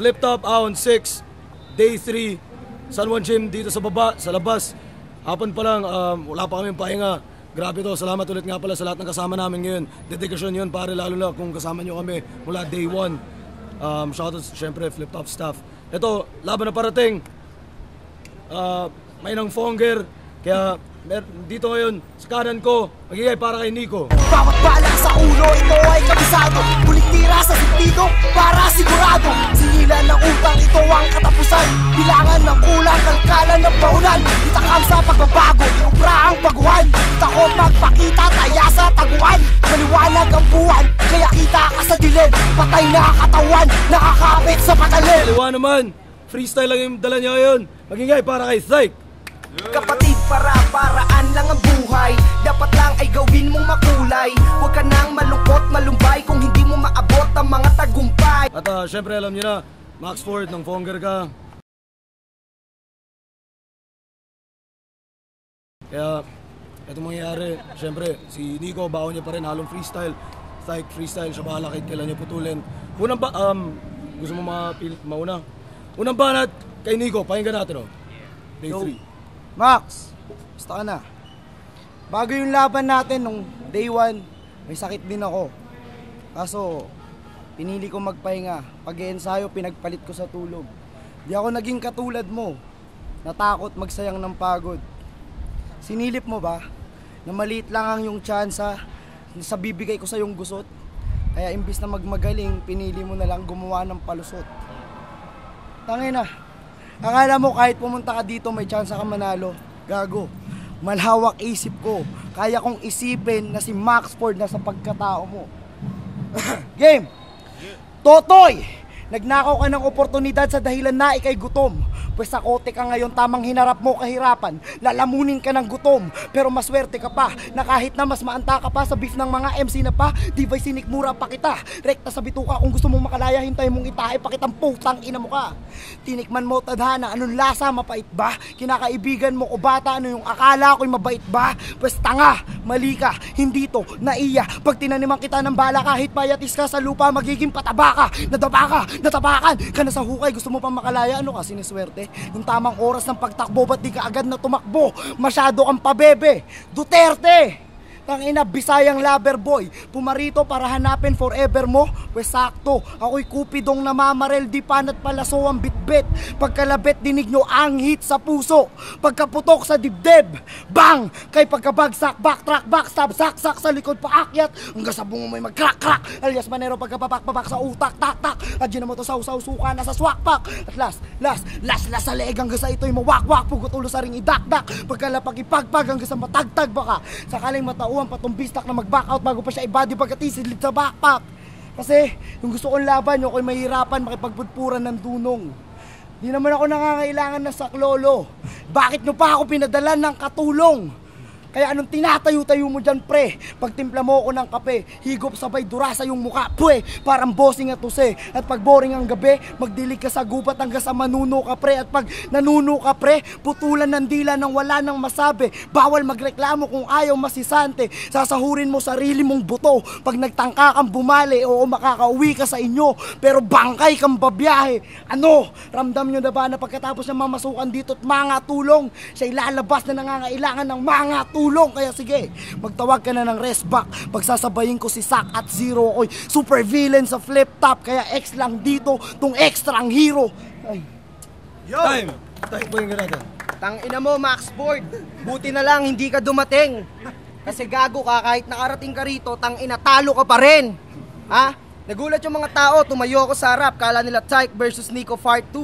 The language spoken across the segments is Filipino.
Flip Top Ahon 6, Day 3, San Juan Gym dito sa baba, sa labas. Hapon pa lang, wala pa kaming pahinga. Grabe to, salamat ulit nga pala sa lahat ng kasama namin ngayon. Dedikasyon yun pare, lalo na kung kasama nyo kami mula Day 1. Shoutout syempre Flip Top staff. Ito, laban na parating. May nang Fonger, kaya dito ngayon, sa kanan ko, magigay para kay Nico. Bawat bala sa ulo, ito ay kabisado. Bulik tira sa sentido, para sigurado. Singilan ng utang, ito ang katapusan. Bilangan ng kulang, kalkalan ng baunan. Itakam sa pagbabago, ubra ang baguhan. Takot magpakita, taya sa taguan. Maliwanag ang buwan, kaya kita ka sa dilim. Patay na katawan, nakakapit sa patalim. Kaliwa naman, freestyle lang yung dala niya ngayon. Magigay para kay Syke. Kapatid, paraan lang ang buhay. Dapat lang ay gawin mong makulay. Huwag ka nang malungkot, malumbay kung hindi mo maabot ang mga tagumpay. At syempre alam niyo na, Max Ford ng Fonger ka. Kaya ito mangyayari, syempre si Nico baon niya pa rin halong freestyle. Syke freestyle, siya bahala kahit kailan niya putulin. Unang ba, gusto mo mauna? Unang banat kay Nico, pakinggan natin Day 3. Max, basta ka na. Bago yung laban natin nung Day 1, may sakit din ako. Kaso, pinili ko magpahinga. Pag-ensayo, pinagpalit ko sa tulog. Di ako naging katulad mo. Natakot magsayang ng pagod. Sinilip mo ba na maliit lang ang yung tsansa sa bibigay ko sa yung gusot? Kaya imbis na magmagaling, pinili mo na lang gumawa ng palusot. Tangina. Akala mo kahit pumunta ka dito may chance ka manalo. Gago. Malhawak isip ko. Kaya kong isipin na si Max Ford na sa pagkatao mo. Game! Totoy! Nagnakaw ka ng oportunidad sa dahilan na ikay gutom. Pues sa kote ka ngayon, tamang hinarap mo kahirapan. Lalamunin ka ng gutom. Pero maswerte ka pa na kahit na mas maanta ka pa sa beef ng mga MC na pa, di ba'y sinikmura pa kita. Rekta sa bituka, kung gusto mong makalaya, hintay mong itae pa kitang putang ina mo ka. Tinikman mo tadhana, anong lasa, mapait ba? Kinakaibigan mo o bata, ano yung akala ko'y mabait ba? Pues tanga, mali ka, hindi to, naiya. Pag tinaniman kita ng bala, kahit payatis ka sa lupa, magiging pataba ka. Nadaba ka, natabakan ka na sa hukay. Gusto mo pang makalaya, ano ka, siniswerte? Yung tamang oras ng pagtakbo, ba't di ka agad na tumakbo? Masyado kang pabebe. Duterte! Tangina, Bisayang lover boy. Pumarito para hanapin forever mo? Pues sakto, ako'y kupidong namamarel, di panat palaso ang bitbit. Pagkalabit, dinig nyo ang hit sa puso. Pagkaputok sa dibdib, bang! Kay pagkabagsak, backtrack, backstab, saksak sa likod paakyat. Hanggang sa bungo may mag-crack-crack. Alias manero pagkapapak-papak sa utak, tak-tak. At yun na mo to sa usaw, suka na sa swakpak. At last sa leeg hanggang sa ito'y mawak-wak. Pugot ulo sa ring idakdak. Pagkalapag ipagpag hanggang sa matagtag baka. Sakaling matauhan patong bistak na mag-back out bago pa siya i-body pagkatisilid sa backpack. Kasi yung gusto kong laban, yung ako'y mahirapan makipagpudpuran ng dunong. Di naman ako nangangailangan ng saklolo. Bakit nyo pa ako pinadalan ng katulong? Kaya anong tinatayo-tayo mo dyan, pre? Pagtimpla mo ako ng kape, higop sabay durasa yung muka, pwe, parang bossing at tuse. At pag boring ang gabi, magdilig ka sa gubat hanggang sa manuno ka, pre. At pag nanuno ka, pre, putulan ng dila nang wala nang masabi. Bawal magreklamo kung ayaw masisante. Sasahurin mo sarili mong buto. Pag nagtangka kang bumali, oo, makakauwi ka sa inyo, pero bangkay kang babiyahe. Ano? Ramdam nyo na ba na pagkatapos niya mamasukan dito at mga tulong, siya ilalabas na nangangailangan ng mga tulong? Kaya sige, magtawag ka na ng rest back. Pagsasabayin ko si Sak at Zero, oy, super villain sa Flip Top. Kaya X lang dito, tong extra ang hero. Ay. Yo! Time po yung natin. Tangina mo, Max Ford. Buti na lang hindi ka dumating. Kasi gago ka, kahit nakarating ka rito, tangina, talo ka pa rin. Ha? Nagulat yung mga tao, tumayo ako sa harap. Kala nila Syke versus Nico Part 2.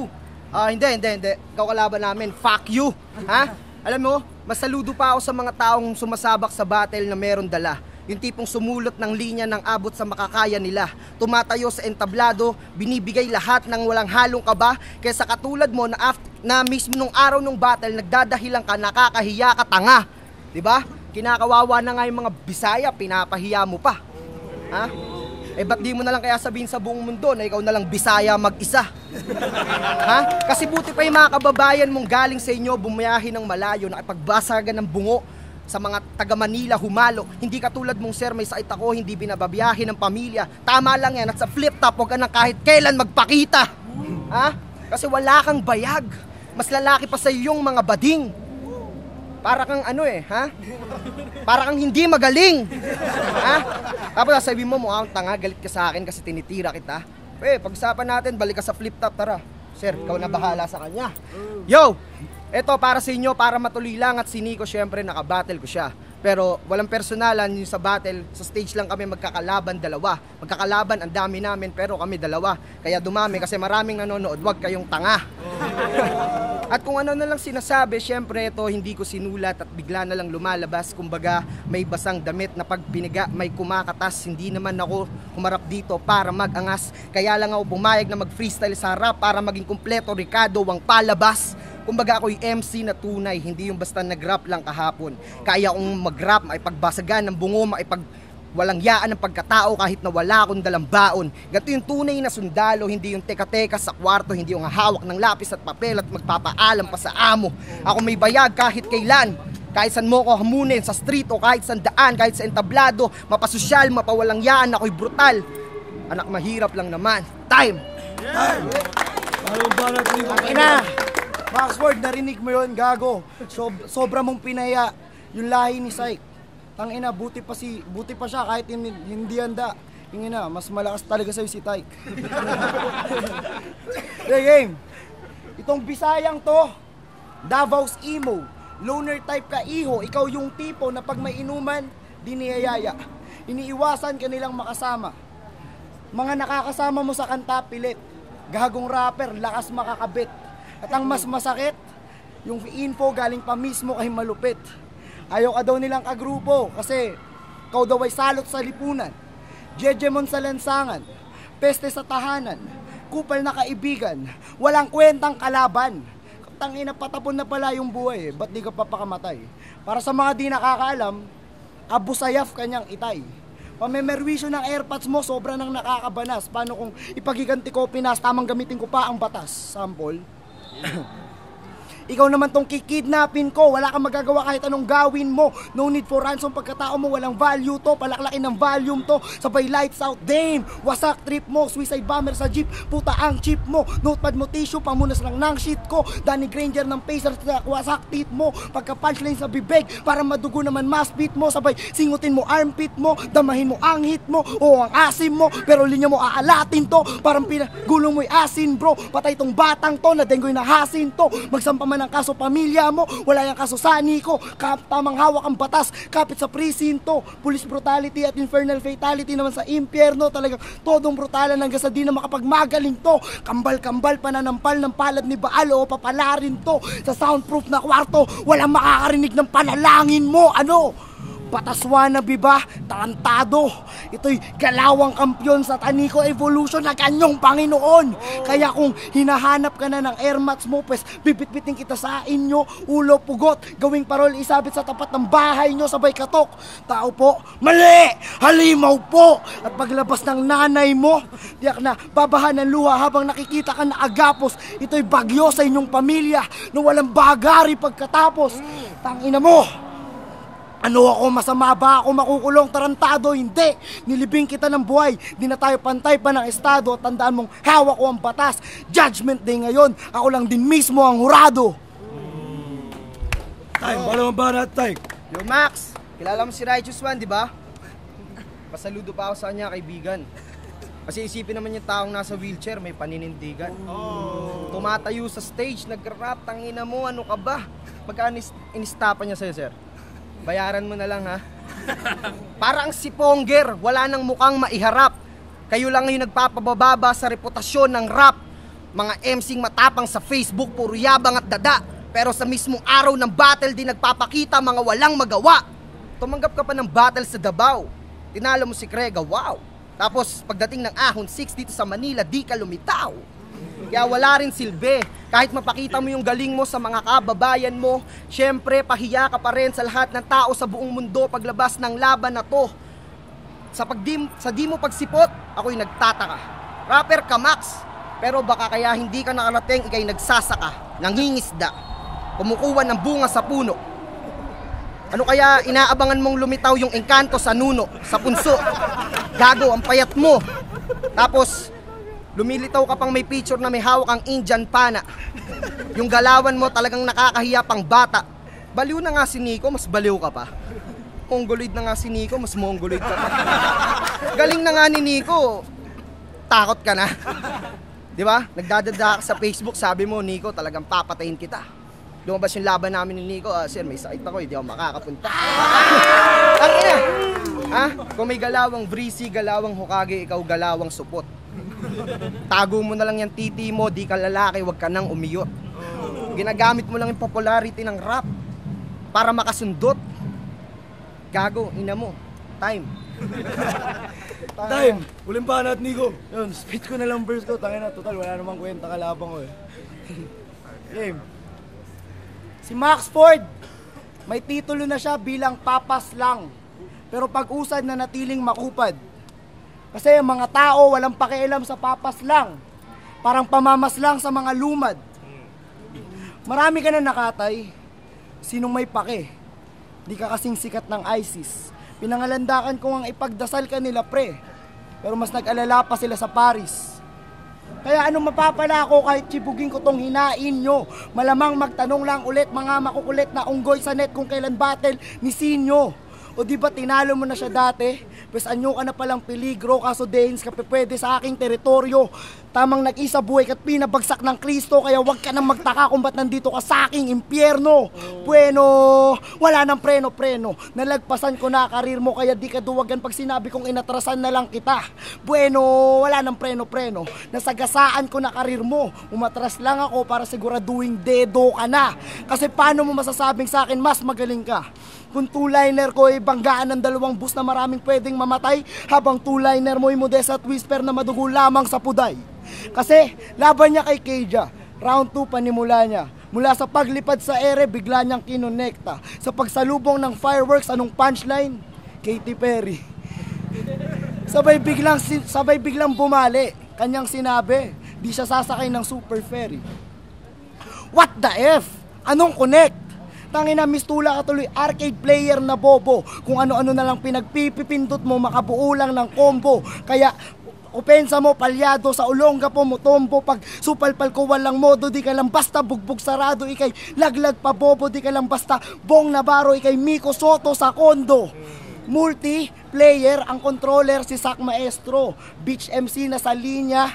Hindi. Ikaw kalaban namin, fuck you. Ha? Alam mo, mas saludo pa ako sa mga taong sumasabak sa battle na meron dala. Yung tipong sumulot ng linya ng abot sa makakaya nila. Tumatayo sa entablado, binibigay lahat ng walang halong kaba. Kaysa katulad mo na mismo nung araw ng battle, nagdadahilan ka, nakakahiya ka, tanga. Diba? Kinakawawa na nga yung mga Bisaya, pinapahiya mo pa. Ha? Ba't di mo na lang kaya sabihin sa buong mundo na ikaw na lang Bisaya mag-isa? Ha? Kasi buti pa yung mga kababayan mong galing sa inyo bumiyahe ng malayo, nakipagbasagan ng bungo sa mga taga Manila humalo. Hindi katulad mong sir, may sakit ako, hindi binababiyahe ng pamilya. Tama lang yan, at sa Flip Top, huwag ka na kahit kailan magpakita. Ha? Kasi wala kang bayag. Mas lalaki pa sa yung mga bading. Para kang ano ha? Para kang hindi magaling. Ha? Tapos sasabihin mo, mukhang tanga, galit ka sa akin kasi tinitira kita. Pag-usapan natin, balik ka sa flip top, tara. Sir, ikaw na bahala sa kanya. Yo! Eto para sa inyo, para matuloy lang at si Nico, syempre nakabattle ko siya. Pero walang personalan yung sa battle, sa stage lang kami magkakalaban dalawa. Magkakalaban, ang dami namin, pero kami dalawa. Kaya dumami kasi maraming nanonood, wag kayong tanga. At kung ano na lang sinasabi, syempre ito hindi ko sinulat at bigla na lang lumalabas. Kumbaga may basang damit na pag piniga may kumakatas. Hindi naman ako humarap dito para mag-angas. Kaya lang ako pumayag na mag-freestyle sa rap para maging kumpleto Ricardo ang palabas. Kumbaga ako'y MC na tunay, hindi yung basta nag-rap lang kahapon. Kaya kong mag-rap, maipagbasagan ng bungo, walang yaan ng pagkatao kahit na wala akong dalang baon. Ganito yung tunay na sundalo, hindi yung teka-teka sa kwarto, hindi yung hawak ng lapis at papel at magpapaalam pa sa amo. Ako may bayag kahit kailan, kahit saan mo ko hamunin, sa street o kahit saan daan, kahit sa entablado, mapasosyal, mapawalang yaan, ako'y brutal. Anak, mahirap lang naman. Time! Ina! Maxford, narinig mo yun, gago. Sobra mong pinaya yung lahi ni Syke. Tangina, buti pa siya kahit hindi handa. Ingina, mas malakas talaga sa'yo si Tyke. Hey, game. Itong Bisayang to, Davao's emo. Loner type ka, iho. Ikaw yung tipo na pag may inuman, di niyayaya. Iniiwasan ka nilang makasama. Mga nakakasama mo sa kanta, pilit. Gagong rapper, lakas makakabit. At ang mas masakit, yung info galing pa mismo kay malupit. Ayaw ka daw nilang kagrupo kasi ikaw daw ay salot sa lipunan. Jejemon sa lansangan, peste sa tahanan, kupal na kaibigan, walang kwentang kalaban. Tangina, patapon na pala yung buhay ba't di ka papakamatay? Para sa mga di nakakaalam, Abu Sayyaf kanyang itay. Pamemerwisyo ng airpods mo, sobra nang nakakabanas. Paano kung ipagiganti ko, Pinas, tamang gamitin ko pa ang batas? Sample. Ikaw naman tong kikidnapin ko, wala kang magagawa kahit anong gawin mo. No need for ransom, pagkatao mo walang value to. Palaklakin ng volume to, sabay lights out, damn. Wasak trip mo, suicide bomber sa jeep, puta ang chip mo. Notepad mo tissue, pamunas lang ng shit ko. Danny Granger ng Pacers, wasak teeth mo. Pagka punchline sa bibig, para madugo naman mas beat mo. Sabay singutin mo armpit mo, damahin mo ang hit mo, o ang asim mo. Pero linya mo aalatin to, parang pinagulo mo'y asin bro. Patay tong batang to, na denggoy na hasin to. Magsampa man ang kaso pamilya mo, wala yung kaso sa Nico. Tamang hawak ang batas, kapit sa presinto. Police brutality at infernal fatality naman sa impyerno. Talagang todong brutalan hanggang sa di na makapagmagaling to. Kambal-kambal pananampal ng palad ni Baal o papalarin to. Sa soundproof na kwarto, walang makakarinig ng panalangin mo. Ano? Pataswana biba, tarantado. Ito'y galawang kampyon sa Tanico Evolution na kanyong Panginoon. Kaya kung hinahanap ka na ng airmats mo, pues bibit-biting kita sa inyo. Ulo pugot, gawing parol isabit sa tapat ng bahay nyo, sabay katok. Tao po, mali! Halimaw po! At paglabas ng nanay mo, diyak na babahan ng luha habang nakikita ka na agapos. Ito'y bagyo sa inyong pamilya na walang bagari pagkatapos. Tangina mo! Ano ako, masama ba ako makukulong, tarantado? Hindi, nilibing kita ng buhay. Di na tayo pantay pa ng estado. Tandaan mong hawak ko ang batas. Judgment day ngayon, ako lang din mismo ang hurado. Time, bala mo ba na time? Yo Max, kilala mo si Righteous One, di ba? Pasaludo pa ako sa kanya, kaibigan. Kasi isipin naman yung taong nasa wheelchair, may paninindigan. Tumatayo sa stage, nag-rap, tangina mo, ano ka ba? Magkano inistapan niya sa'yo, sir? Bayaran mo na lang, ha? Parang si Ponger, wala nang mukhang maiharap. Kayo lang yung nagpapababa sa reputasyon ng rap. Mga MC'ng matapang sa Facebook, puro yabang at dada. Pero sa mismong araw ng battle, di nagpapakita mga walang magawa. Tumanggap ka pa ng battle sa Davao. Tinalo mo si Krega, wow. Tapos pagdating ng Ahon 6 dito sa Manila, di ka lumitaw. Kaya wala rin silbi. Kahit mapakita mo yung galing mo sa mga kababayan mo, syempre pahiya ka pa rin sa lahat ng tao sa buong mundo paglabas ng laban na to. Sa di mo pagsipot, ako'y nagtataka. Rapper ka, Max, pero baka kaya hindi ka nakarating, ikay nagsasaka, nangingisda, kumukuha ng bunga sa puno. Ano kaya inaabangan mong lumitaw yung engkanto sa nuno, sa punso? Gago, ang payat mo. Tapos Lumilitaw ka pang may picture na may hawak ang Indian pana. Yung galawan mo talagang nakakahiya pang bata. Baliw na nga si Nico, mas baliw ka pa. Mongoloid na nga si Nico, mas mongoloid ka pa. Galing na nga ni Nico, takot ka na. Di ba? Nagdadada ka sa Facebook, sabi mo, Nico, talagang papatayin kita. Lumabas yung laban namin ni Nico, sir, may sakit ako, hindi ako makakapunta. Ang ina! Ha? Kung may galawang Breezy, galawang Hokage, ikaw galawang supot. Tago mo na lang yung titi mo, di ka lalaki, wag ka nang umiyot. Ginagamit mo lang yung popularity ng rap para makasundot. Gago, ina mo. Time. Time! Uling banat, Nico. Yun, spit ko na lang verse ko. Tangina, total, wala namang kwenta kalabang ko eh. Game. Si Max Ford, may titulo na siya bilang papas lang. Pero pag-usad na natiling makupad. Kasi ang mga tao walang pakialam sa papas lang. Parang pamamas lang sa mga lumad. Marami ka na nakatay. Sinong may pake? Di ka kasing sikat ng ISIS. Pinangalandakan ko ang ipagdasal ka nila pre. Pero mas nag-alala pa sila sa Paris. Kaya anong mapapala ako kahit chibugin ko tong hinain nyo? Malamang magtanong lang ulit mga makukulit na unggoy sa net kung kailan battle ni Sinyo. O di ba tinalo mo na siya dati? Pues anyo ka na palang peligro, kaso Danes ka pwede sa aking teritoryo. Tamang nag-isa buhay ka't pinabagsak ng Kristo, kaya wag ka nang magtaka kung ba't nandito ka sa aking impyerno. Bueno, wala nang preno-preno. Nalagpasan ko na karir mo, kaya di ka duwagan pag sinabi kong inatrasan na lang kita. Bueno, wala nang preno-preno. Nasagasaan ko na karir mo. Umatras lang ako para siguraduhin dedo ka na. Kasi paano mo masasabing sa akin mas magaling ka? Kung two-liner ko ay banggaan ng dalawang bus na maraming pwedeng mamatay, habang two-liner mo ay modest at whisper na madugo lamang sa puday. Kasi laban niya kay Keja, round 2 panimula niya. Mula sa paglipad sa ere, bigla niyang kinonekta. Sa pagsalubong ng fireworks, anong punchline? Katy Perry. Sabay biglang bumali. Kanyang sinabi, di siya sasakay ng super ferry. What the F? Anong connect? Tangina, mistula ka tuloy, arcade player na bobo. Kung ano-ano na lang pinagpipipindot mo, makabuo lang ng combo. Kaya, opensa mo, palyado, sa ulongga po mo, tombo. Pag supalpal ko walang modo, di ka lang basta bugbog sarado. Ikay laglag pa bobo, di ka lang basta Bong Navarro. Ikay Miko Soto sa kondo. Multi-player, ang controller si Sak Maestro. Beach MC na sa linya.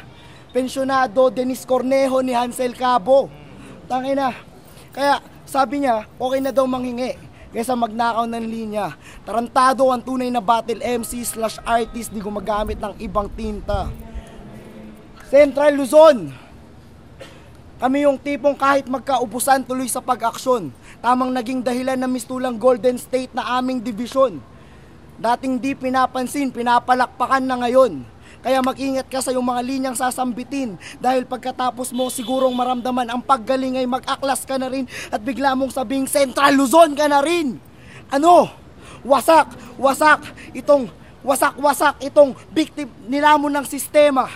Pensionado, Dennis Cornejo ni Hansel Cabo. Tangina, kaya sabi niya, okay na daw manghingi kaysa magnakaw ng linya. Tarantado ang tunay na battle MC/artist, di gumagamit ng ibang tinta. Central Luzon, kami yung tipong kahit magkaubusan tuloy sa pag-aksyon. Tamang naging dahilan na mistulang Golden State na aming division. Dating di pinapansin, pinapalakpakan na ngayon. Kaya mag-ingat ka sa iyong mga linyang sasambitin. Dahil pagkatapos mo sigurong maramdaman ang paggaling ay mag-aklas ka na rin. At bigla mong sabing Central Luzon ka na rin. Ano? Wasak itong victim nilamon ng sistema.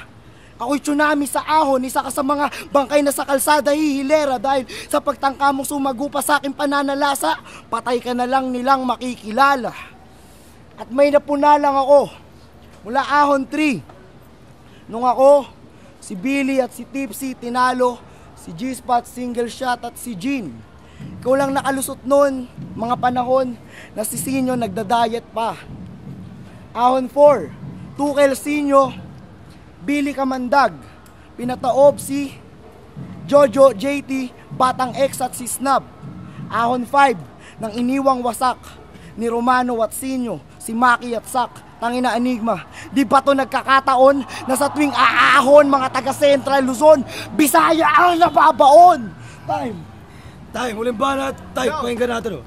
Ako'y tsunami sa ahon, isa ka sa mga bangkay na sa kalsada hihilera. Dahil sa pagtangka mong sumagupa sa aking pananalasa, patay ka na lang nilang makikilala. At may napuna lang ako mula ahon 3. Nung ako, si Billy at si Tipsy tinalo, si G-Spot single shot at si Jean. Ikaw lang nakalusot nun, mga panahon na si Sinyo nagda-diet pa. Ahon 4, Tukel Sinyo, Billy Kamandag, pinataob si Jojo JT, Batang X at si Snub. Ahon 5, nang iniwang wasak ni Romano at Sinyo, si Maki at Sak. Tangina Enigma, di ba to nagkakataon na sa tuwing aahon mga taga Central Luzon, Bisaya ang nababaon? Time, uling banat. Time, pakinggan natin oh.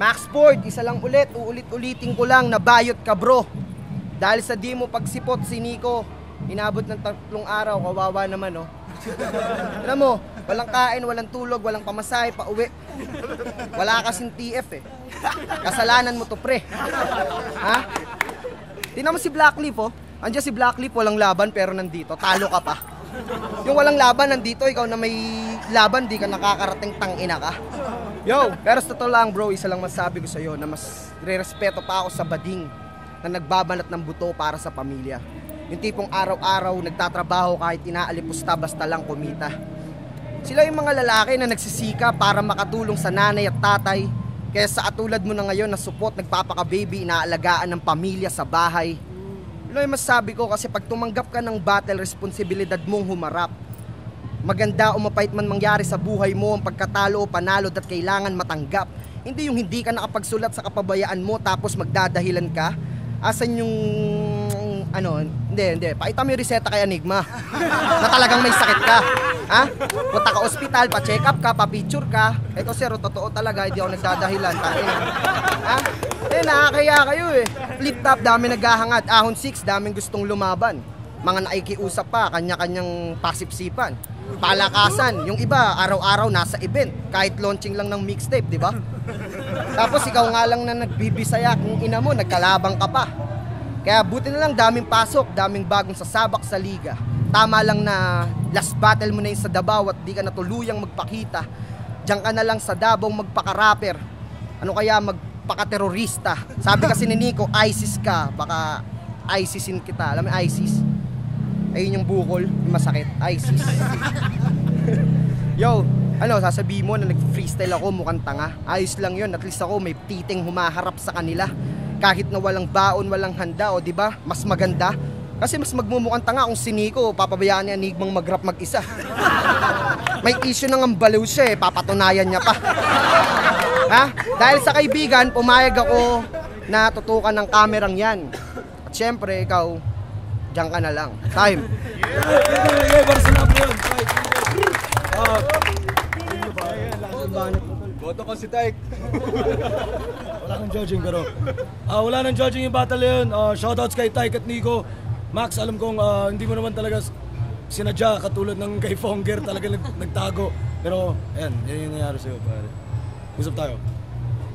Max Ford, isa lang ulit, uulit-ulitin ko lang, nabayot ka bro. Dahil sa di mo pagsipot si Nico, inabot ng 3 araw, kawawa naman oh. Alam mo, walang kain, walang tulog, walang pamasahe, pauwi. Wala kasing TF eh. Kasalanan mo to pre. Ha? Tingnan mo si Blackleaf oh. Andiyan si Blackleaf, walang laban pero nandito, talo ka pa. Yung walang laban nandito, ikaw na may laban, di ka nakakarating, tangina ka. Yo, pero sa totoo lang bro, isa lang masabi ko sa'yo na mas re-respeto pa ako sa bading na nagbabanat ng buto para sa pamilya. Yung tipong araw-araw nagtatrabaho kahit inaalipusta basta lang kumita. Sila yung mga lalaki na nagsisika para makatulong sa nanay at tatay, kaya sa atulad mo na ngayon na support, nagpapaka-baby, inaalagaan ng pamilya sa bahay. Yun yung masasabi ko kasi pag tumanggap ka ng battle, responsibilidad mong humarap. Maganda o mapait man mangyari sa buhay mo, ang pagkatalo o panalo at kailangan matanggap. Hindi yung hindi ka nakapagsulat sa kapabayaan mo tapos magdadahilan ka. Asan yung hindi. Pakita mo yung reseta kay Enigma na talagang may sakit ka. Ha? Punta ka ospital, pa-check up ka, pa-picture ka. Ito sir, totoo talaga, hindi ako nagdadahilan. Ha? Nakakaya kayo eh. Flip top, dami naghahangat. Ahon 6, daming gustong lumaban. Mga naikiusap pa, kanya-kanyang pasipsipan. Palakasan, yung iba araw-araw nasa event, kahit launching lang ng mixtape, di ba? Tapos ikaw nga lang na nagbibisaya kung ina mo, nagkalabang ka pa. Kaya buti na lang daming pasok, daming bagong sasabak sa liga. Tama lang na last battle mo na yun sa Davao at di ka na tuluyang magpakita. Diyan ka na lang sa Davao magpaka-rapper. Ano kaya magpaka-terorista? Sabi kasi ni Nico, ISIS ka, baka ISISin kita. Alam mo ISIS? Ayun yung bukol, yung masakit, ISIS. Yo, sasabihin mo na nag-freestyle ako, mukhang tanga. Ayos lang yun, at least ako may titing humaharap sa kanila. Kahit na walang baon, walang handa, o diba, mas maganda. Kasi mas magmumukhang tanga kung si Nico, papabayaan niya Enigmang mag-rap mag-isa. May issue nang ang baliw siya papatunayan niya pa. Ha? Dahil sa kaibigan, pumayag ako na tutukan ng kamerang yan. At syempre, ikaw, diyan ka na lang. Time. Boto ko si Tyke. Wala nang judging pero wala nang judging yung battle yun. Shoutouts kay Tyke at Nico. Max, alam kong hindi mo naman talaga sinadya katulad ng kay Fonger, talaga nagtago. Pero ayan, yan yung nangyari sa'yo pare. Usap tayo.